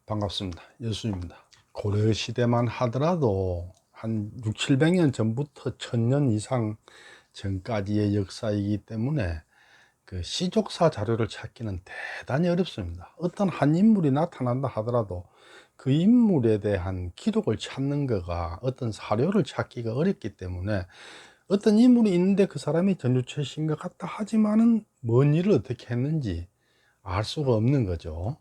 반갑습니다. 여수입니다. 고려시대만 하더라도 한 6, 700년 전부터 1000년 이상 전까지의 역사이기 때문에 그 시족사 자료를 찾기는 대단히 어렵습니다. 어떤 한 인물이 나타난다 하더라도 그 인물에 대한 기록을 찾는 거가 어떤 사료를 찾기가 어렵기 때문에 어떤 인물이 있는데 그 사람이 전주철신 것 같다 하지만은 뭔 일을 어떻게 했는지 알 수가 없는 거죠.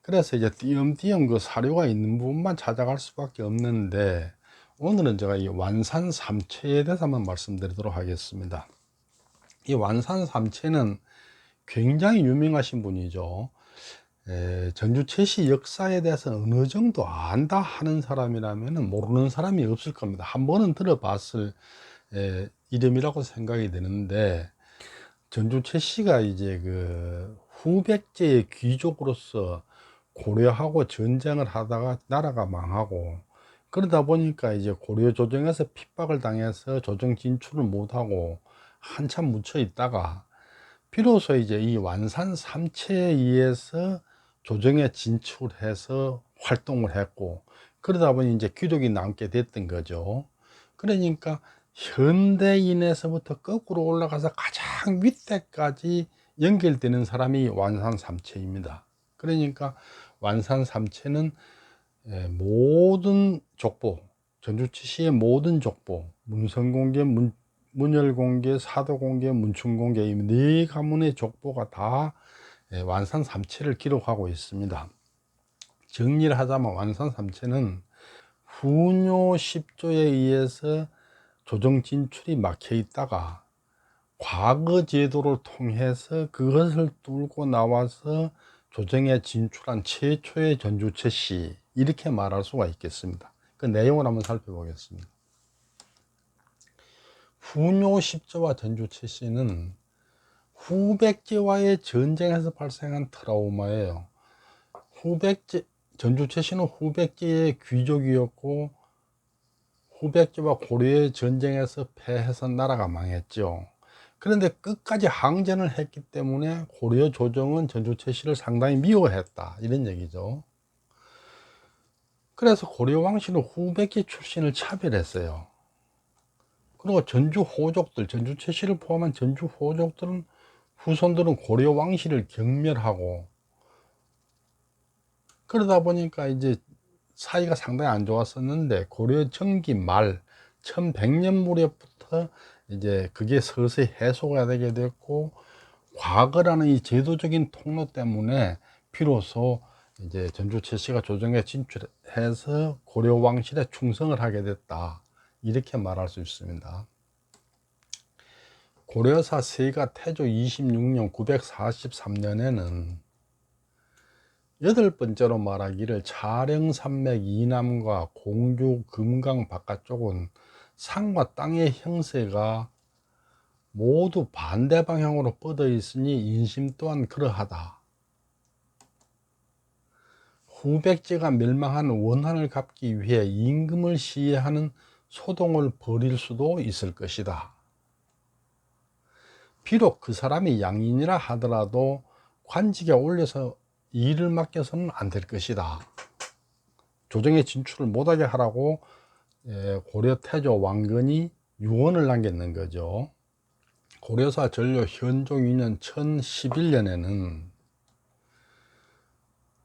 그래서 이제 띄엄띄엄 그 사료가 있는 부분만 찾아갈 수밖에 없는데, 오늘은 제가 이 완산 삼체에 대해서 한번 말씀드리도록 하겠습니다. 이 완산 삼체는 굉장히 유명하신 분이죠. 전주채시 역사에 대해서 어느 정도 안다 하는 사람이라면 모르는 사람이 없을 겁니다. 한 번은 들어봤을 이름이라고 생각이 되는데, 전주채씨가 이제 그 후백제의 귀족으로서 고려하고 전쟁을 하다가 나라가 망하고, 그러다 보니까 이제 고려 조정에서 핍박을 당해서 조정 진출을 못하고 한참 묻혀 있다가 비로소 이제 이 완산 삼체에 의해서 조정에 진출해서 활동을 했고, 그러다 보니 이제 귀족이 남게 됐던 거죠. 그러니까 현대인에서부터 거꾸로 올라가서 가장 윗대까지 연결되는 사람이 완산 삼체입니다. 그러니까 완산 삼체는 모든 족보, 전주치시의 모든 족보, 문성공개, 문열공개, 사도공개, 문충공개, 이 네 가문의 족보가 다 완산 삼체를 기록하고 있습니다. 정리를 하자면 완산 삼체는 후뇨 10조에 의해서 조정 진출이 막혀 있다가 과거 제도를 통해서 그것을 뚫고 나와서 조정에 진출한 최초의 전주채씨, 이렇게 말할 수가 있겠습니다. 그 내용을 한번 살펴보겠습니다. 후뇨 10조와 전주채씨는 후백제와의 전쟁에서 발생한 트라우마예요. 전주채씨는 후백제의 귀족이었고 후백제와 고려의 전쟁에서 패해서 나라가 망했죠. 그런데 끝까지 항전을 했기 때문에 고려 조정은 전주채씨를 상당히 미워했다, 이런 얘기죠. 그래서 고려 왕실은 후백제 출신을 차별했어요. 그리고 전주 호족들, 전주채씨를 포함한 전주 호족들은, 후손들은 고려 왕실을 경멸하고, 그러다 보니까 이제 사이가 상당히 안 좋았었는데, 고려 정기 말 1100년 무렵부터 이제 그게 서서히 해소가 되게 됐고, 과거라는 이 제도적인 통로 때문에 비로소 이제 전주채씨가 조정에 진출해서 고려 왕실에 충성을 하게 됐다, 이렇게 말할 수 있습니다. 고려사 세가 태조 26년 943년에는 여덟 번째로 말하기를 차령산맥 이남과 공주 금강 바깥쪽은 산과 땅의 형세가 모두 반대 방향으로 뻗어 있으니 인심 또한 그러하다. 후백제가 멸망한 원한을 갚기 위해 임금을 시해하는 소동을 벌일 수도 있을 것이다. 비록 그 사람이 양인이라 하더라도 관직에 올려서 일을 맡겨서는 안 될 것이다. 조정에 진출을 못하게 하라고 고려 태조 왕건이 유언을 남겼는 거죠. 고려사 전료 현종 2년 1011년에는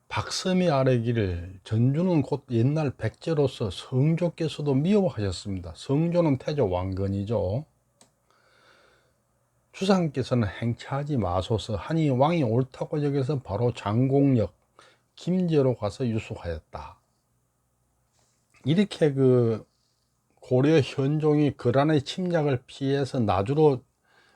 박섬이 아뢰기를 전주는 곧 옛날 백제로서 성조께서도 미워하셨습니다. 성조는 태조 왕건이죠. 주상께서는 행차하지 마소서 하니 왕이 옳다고 여겨서 바로 장공역 김제로 가서 유숙하였다. 이렇게 그 고려 현종이 거란의 침략을 피해서 나주로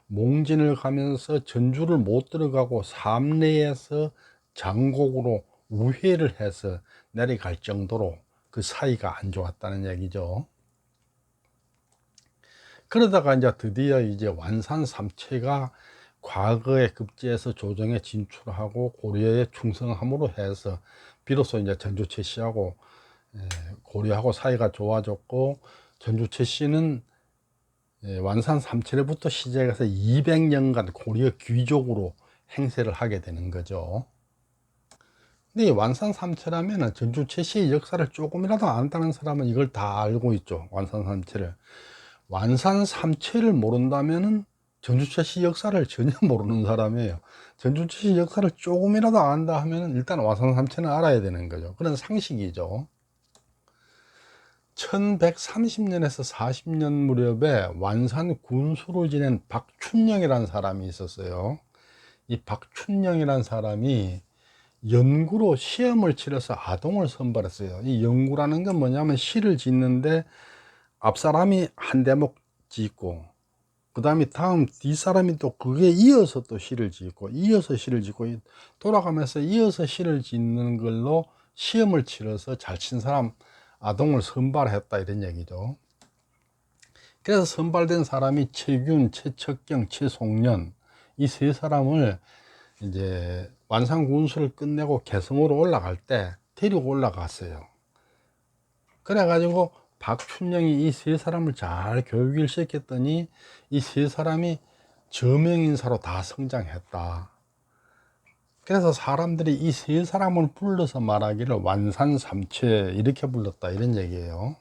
몽진을 가면서 전주를 못 들어가고 삼내에서 장곡으로 우회를 해서 내려갈 정도로 그 사이가 안 좋았다는 얘기죠. 그러다가 이제 드디어 이제 완산 삼체가 과거에 급제해서 조정에 진출하고 고려에 충성함으로 해서 비로소 이제 전주채씨하고 고려하고 사이가 좋아졌고, 전주채씨는 완산 삼체로부터 시작해서 200년간 고려 귀족으로 행세를 하게 되는 거죠. 근데 이 완산삼체라면은 전주 최씨의 역사를 조금이라도 안다는 사람은 이걸 다 알고 있죠. 완산삼체를. 완산삼체를 모른다면은 전주 최씨 역사를 전혀 모르는 사람이에요. 전주 최씨 역사를 조금이라도 안다 하면은 일단 완산삼체는 알아야 되는 거죠. 그런 상식이죠. 1130년에서 40년 무렵에 완산 군수로 지낸 박춘령이라는 사람이 있었어요. 이 박춘령이라는 사람이 연구로 시험을 치러서 아동을 선발했어요. 이 연구라는 건 뭐냐면 시를 짓는데 앞사람이 한 대목 짓고 그 다음에 다음 뒷사람이 또 그게 이어서 또 시를 짓고 이어서 시를 짓고 돌아가면서 이어서 시를 짓는 걸로 시험을 치러서 잘 친 사람 아동을 선발했다 이런 얘기죠. 그래서 선발된 사람이 최균, 최척경, 최송년 이 세 사람을 이제 완산군수를 끝내고 개성으로 올라갈 때 데리고 올라갔어요. 그래가지고 박춘령이 이 세 사람을 잘 교육을 시켰더니 이 세 사람이 저명인사로 다 성장했다. 그래서 사람들이 이 세 사람을 불러서 말하기를 완산삼체 이렇게 불렀다 이런 얘기예요.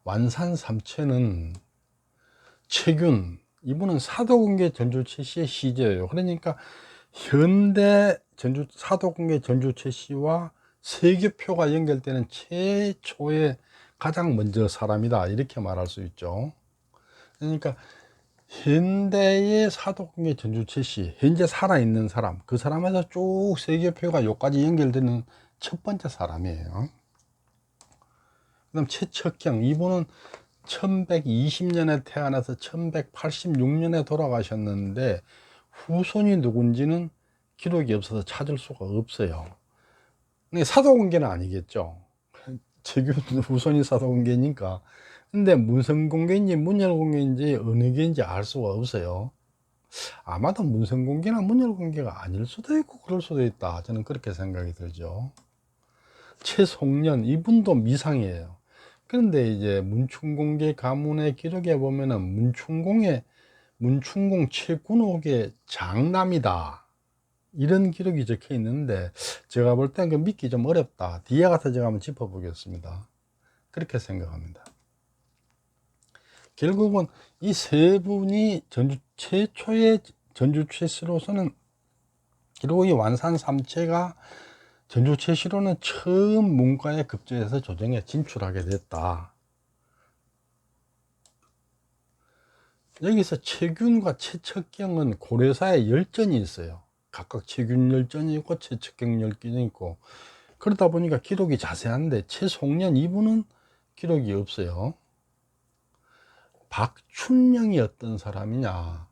완산삼체는 최균, 이분은 사도공계 전주 최씨의 시제예요. 그러니까 현대 전주 사도공계 전주 최씨와 세계표가 연결되는 최초의 가장 먼저 사람이다 이렇게 말할 수 있죠. 그러니까 현대의 사도공계 전주 최씨, 현재 살아있는 사람, 그 사람에서 쭉 세계표가 여기까지 연결되는 첫 번째 사람이에요. 그 다음 최척경, 이분은 1120년에 태어나서 1186년에 돌아가셨는데 후손이 누군지는 기록이 없어서 찾을 수가 없어요. 근데 사도공계는 아니겠죠. 최균 후손이 사도공계니까. 근데 문성공계인지 문열공계인지 어느 게인지 알 수가 없어요. 아마도 문성공계나 문열공계가 아닐 수도 있고 그럴 수도 있다. 저는 그렇게 생각이 들죠. 최송년, 이분도 미상이에요. 그런데 이제 문충공계 가문의 기록에 보면은 문충공 최군옥의 장남이다 이런 기록이 적혀 있는데 제가 볼 땐 그 믿기 좀 어렵다. 뒤에 가서 제가 한번 짚어 보겠습니다. 그렇게 생각합니다. 결국은 이 세 분이 전주 최초의 전주 최씨로서는 그리고 이 완산삼체가 전주 최씨로는 처음 문과에 급제해서 조정에 진출하게 됐다. 여기서 최균과 최척경은 고려사에 열전이 있어요. 각각 최균 열전이 있고 최척경 열전이 있고 그러다 보니까 기록이 자세한데 최송년 이분은 기록이 없어요. 박춘령이 어떤 사람이냐,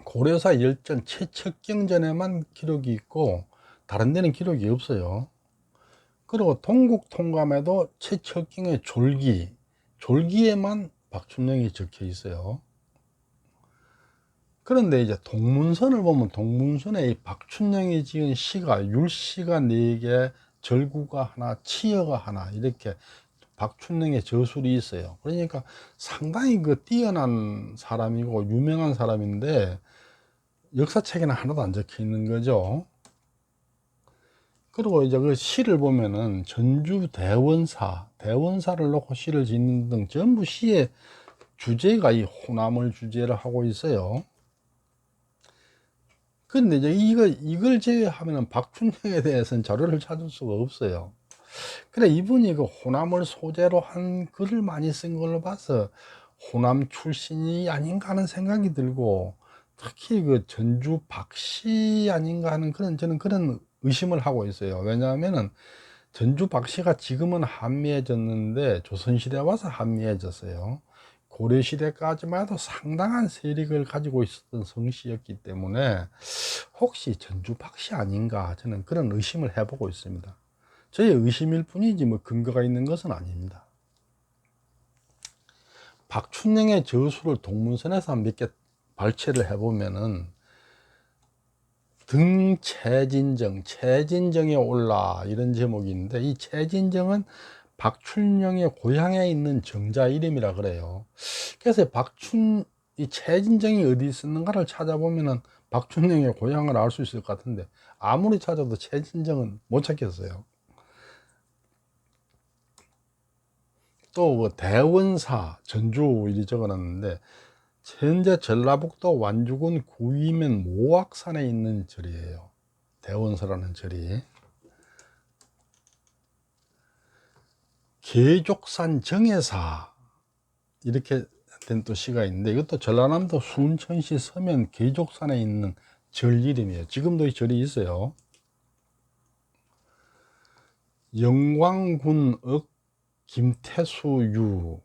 고려사 열전 최척경전에만 기록이 있고 다른 데는 기록이 없어요. 그리고 동국통감에도 최척경의 졸기에만 박춘령이 적혀 있어요. 그런데 이제 동문선을 보면 동문선에 이 박춘령이 지은 시가 율시가 4개, 절구가 하나, 치여가 하나 이렇게 박춘령의 저술이 있어요. 그러니까 상당히 그 뛰어난 사람이고 유명한 사람인데 역사책에는 하나도 안 적혀 있는 거죠. 그리고 이제 그 시를 보면은 전주 대원사를 놓고 시를 짓는 등 전부 시의 주제가 이 호남을 주제를 하고 있어요. 근데 이제 이걸 제외하면은 박춘영에 대해서는 자료를 찾을 수가 없어요. 그래, 이분이 그 호남을 소재로 한 글을 많이 쓴 걸로 봐서 호남 출신이 아닌가 하는 생각이 들고, 특히 그 전주 박씨 아닌가 하는 저는 그런 의심을 하고 있어요. 왜냐하면은 전주 박씨가 지금은 한미해졌는데 조선시대 와서 한미해졌어요. 고려시대까지만 해도 상당한 세력을 가지고 있었던 성씨였기 때문에 혹시 전주 박씨 아닌가 저는 그런 의심을 해보고 있습니다. 저의 의심일 뿐이지 뭐 근거가 있는 것은 아닙니다. 박춘영의 저수를 동문선에서 몇 개 발췌를 해보면은 최진정에 올라 이런 제목이 있는데 이 최진정은 박춘영의 고향에 있는 정자 이름이라 그래요. 그래서 이 최진정이 어디 있었는가를 찾아보면은 박춘영의 고향을 알 수 있을 것 같은데 아무리 찾아도 최진정은 못 찾겠어요. 또 그 대원사 전주 이리 적어놨는데 현재 전라북도 완주군 구이면 모악산에 있는 절이에요. 대원사라는 절이. 계족산 정해사 이렇게 된 또 시가 있는데 이것도 전라남도 순천시 서면 계족산에 있는 절 이름이에요. 지금도 이 절이 있어요. 영광군읍 김태수유.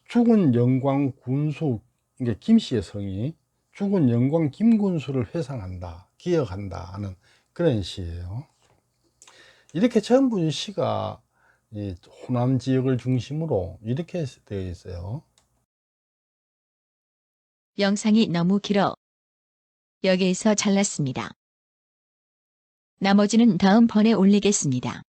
죽은 영광 군수, 이게 김씨의 성이 죽은 영광 김군수를 회상한다, 기억한다 하는 그런 시예요. 이렇게 전부 이 시가 이 호남 지역을 중심으로 이렇게 되어 있어요. 영상이 너무 길어. 여기에서 잘랐습니다. 나머지는 다음번에 올리겠습니다.